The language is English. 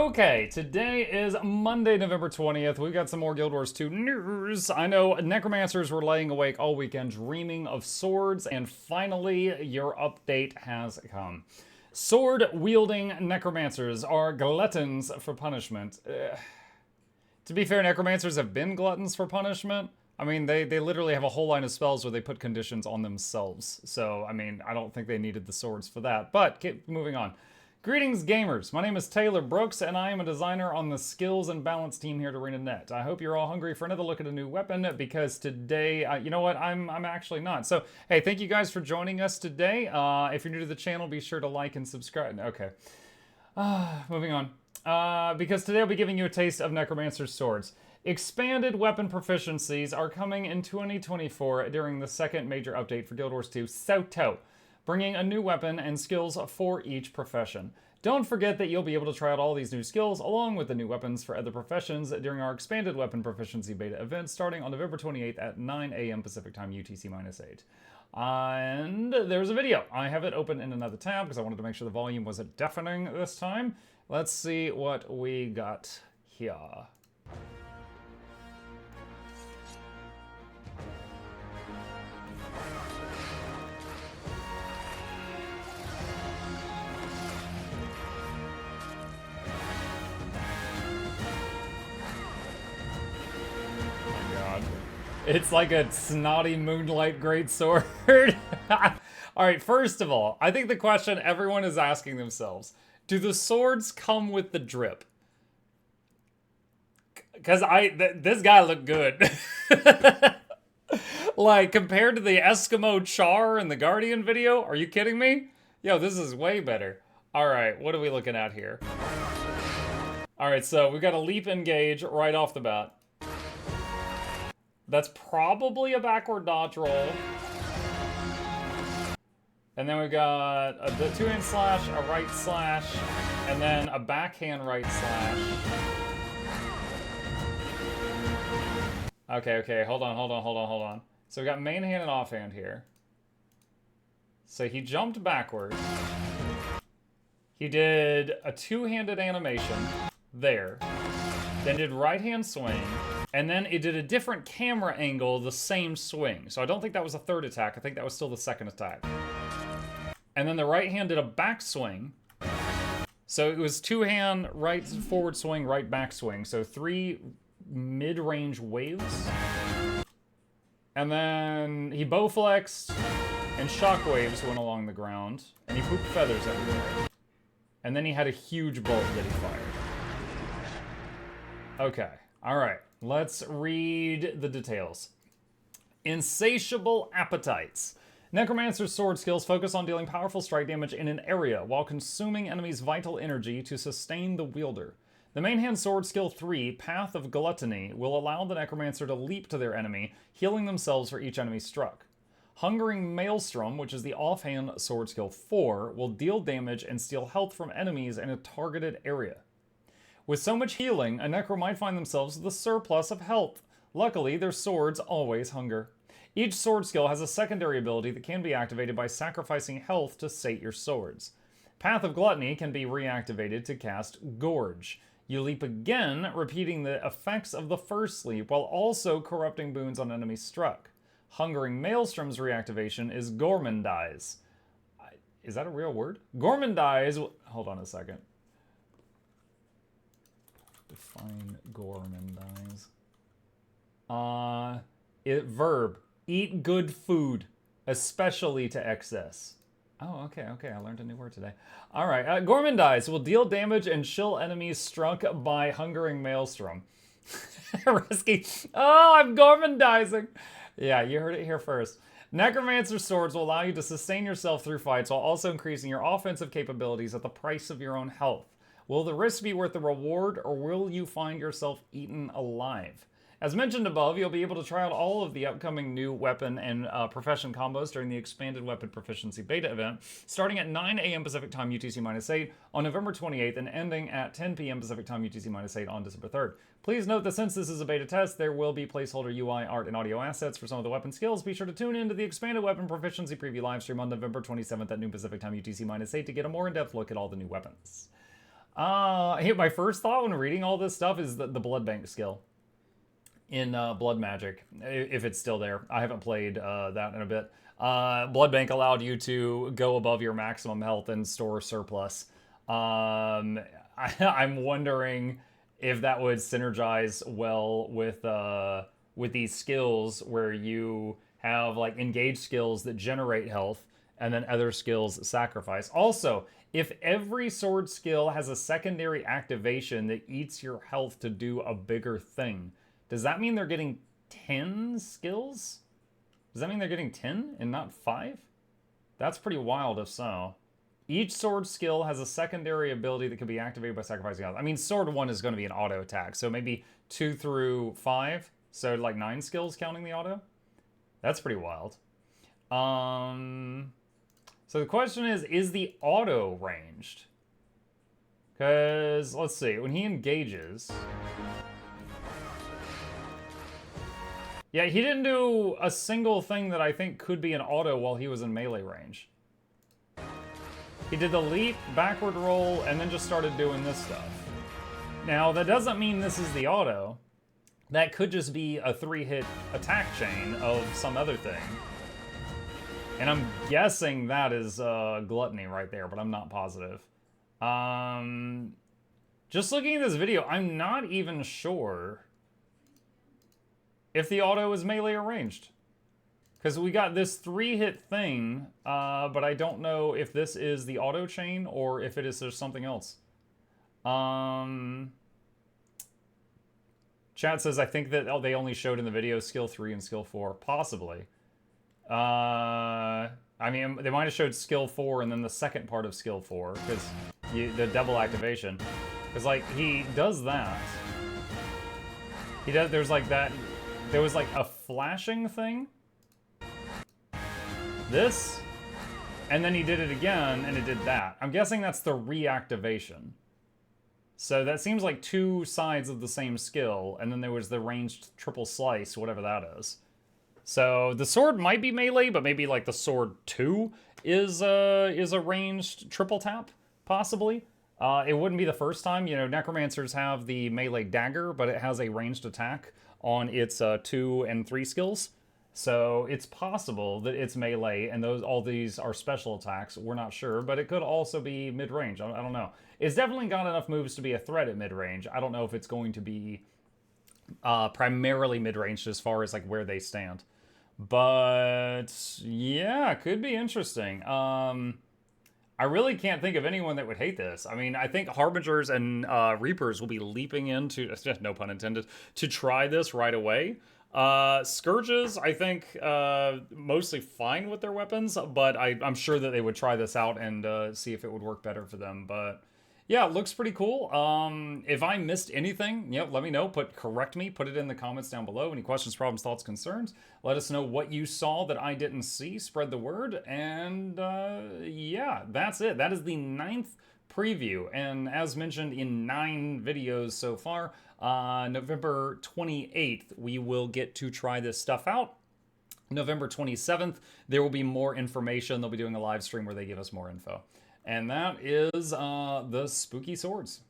Okay, today is Monday, November 20th. We've got some more Guild Wars 2 news. I know Necromancers were laying awake all weekend dreaming of swords, and finally, your update has come. Sword-wielding Necromancers are gluttons for punishment. To be fair, Necromancers have been gluttons for punishment. I mean, they literally have a whole line of spells where they put conditions on themselves. So, I mean, I don't think they needed the swords for that. But, keep moving on. Greetings, gamers. My name is Taylor Brooks, and I am a designer on the Skills and Balance team here at ArenaNet. I hope you're all hungry for another look at a new weapon, because today, you know what, I'm actually not. So, hey, thank you guys for joining us today. If you're new to the channel, be sure to like and subscribe. Okay. Moving on. Because today I'll be giving you a taste of Necromancer's swords. Expanded weapon proficiencies are coming in 2024 during the second major update for Guild Wars 2 Soto, bringing a new weapon and skills for each profession. Don't forget that you'll be able to try out all these new skills along with the new weapons for other professions during our expanded weapon proficiency beta event starting on November 28th at 9 a.m. Pacific time UTC-8. And there's a video. I have it open in another tab because I wanted to make sure the volume wasn't deafening this time. Let's see what we got here. It's like a snotty moonlight greatsword. Alright, first of all, I think the question everyone is asking themselves, do the swords come with the drip? Because this guy looked good. Like, compared to the Eskimo Char in the Guardian video? Are you kidding me? Yo, this is way better. Alright, what are we looking at here? Alright, so we got a leap engage right off the bat. That's probably a backward dodge roll. And then we got a two-hand slash, a right slash, and then a backhand right slash. Okay, hold on. So we got main hand and offhand here. So he jumped backward. He did a two-handed animation there. Then did right-hand swing. And then it did a different camera angle, the same swing. So I don't think that was a third attack. I think that was still the second attack. And then the right hand did a back swing. So it was two-hand right forward swing, right back swing. So 3 mid-range waves. And then he bow flexed, and shockwaves went along the ground. And he pooped feathers everywhere. And then he had a huge bolt that he fired. Okay, all right. Let's read the details. Insatiable appetites. Necromancer's sword skills focus on dealing powerful strike damage in an area while consuming enemies' vital energy to sustain the wielder. The main hand sword skill 3, Path of Gluttony, will allow the Necromancer to leap to their enemy, healing themselves for each enemy struck. Hungering Maelstrom, which is the offhand sword skill 4, will deal damage and steal health from enemies in a targeted area. With so much healing, a Necro might find themselves with a surplus of health. Luckily, their swords always hunger. Each sword skill has a secondary ability that can be activated by sacrificing health to sate your swords. Path of Gluttony can be reactivated to cast Gorge. You leap again, repeating the effects of the first leap, while also corrupting boons on enemies struck. Hungering Maelstrom's reactivation is Gormandize. Is that a real word? Gormandize... Hold on a second. Define Gormandize. Verb. Eat good food, especially to excess. Oh, okay, I learned a new word today. All right, Gormandize will deal damage and chill enemies struck by Hungering Maelstrom. Risky. Oh, I'm Gormandizing. Yeah, you heard it here first. Necromancer swords will allow you to sustain yourself through fights while also increasing your offensive capabilities at the price of your own health. Will the risk be worth the reward, or will you find yourself eaten alive? As mentioned above, you'll be able to try out all of the upcoming new weapon and profession combos during the Expanded Weapon Proficiency Beta event, starting at 9 a.m. Pacific Time UTC-8 on November 28th and ending at 10 p.m. Pacific Time UTC-8 on December 3rd. Please note that since this is a beta test, there will be placeholder UI, art, and audio assets for some of the weapon skills. Be sure to tune in to the Expanded Weapon Proficiency Preview livestream on November 27th at noon Pacific Time UTC-8 to get a more in-depth look at all the new weapons. My first thought when reading all this stuff is the blood bank skill in Blood Magic, if it's still there. I haven't played that in a bit. Blood Bank allowed you to go above your maximum health and store surplus. I'm wondering if that would synergize well with these skills where you have like engaged skills that generate health and then other skills sacrifice. Also, if every sword skill has a secondary activation that eats your health to do a bigger thing, does that mean they're getting 10 skills? Does that mean they're getting 10 and not 5? That's pretty wild if so. Each sword skill has a secondary ability that can be activated by sacrificing health. I mean, sword 1 is going to be an auto attack, so maybe 2 through 5. So like 9 skills counting the auto? That's pretty wild. So the question is the auto ranged? Because, let's see, when he engages... Yeah, he didn't do a single thing that I think could be an auto while he was in melee range. He did the leap, backward roll, and then just started doing this stuff. Now, that doesn't mean this is the auto. That could just be a 3-hit attack chain of some other thing. And I'm guessing that is gluttony right there, but I'm not positive. Just looking at this video, I'm not even sure if the auto is melee or ranged. Because we got this 3-hit thing, but I don't know if this is the auto chain or if it is just something else. Chat says, I think that they only showed in the video skill 3 and skill 4. Possibly. I mean, they might have showed skill 4 and then the second part of skill 4, because the double activation. Because, like, he does that. He does, there's like that, there was like a flashing thing. This, and then he did it again, and it did that. I'm guessing that's the reactivation. So that seems like 2 sides of the same skill, and then there was the ranged triple slice, whatever that is. So the sword might be melee, but maybe like the sword 2 is a ranged triple tap, possibly. It wouldn't be the first time. You know, Necromancers have the melee dagger, but it has a ranged attack on its 2 and 3 skills. So it's possible that it's melee and all these are special attacks. We're not sure, but it could also be mid-range. I don't know. It's definitely got enough moves to be a threat at mid-range. I don't know if it's going to be primarily mid-range as far as like where they stand. But yeah, could be interesting. I really can't think of anyone that would hate this. I mean, I think Harbingers and Reapers will be leaping into, no pun intended, to try this right away. Scourges, I think, mostly fine with their weapons, but I'm sure that they would try this out and see if it would work better for them. But yeah, it looks pretty cool. If I missed anything, let me know. Correct me. Put it in the comments down below. Any questions, problems, thoughts, concerns? Let us know what you saw that I didn't see. Spread the word. And yeah, that's it. That is the 9th preview. And as mentioned in 9 videos so far, November 28th, we will get to try this stuff out. November 27th, there will be more information. They'll be doing a live stream where they give us more info. And that is the Spooky Swords.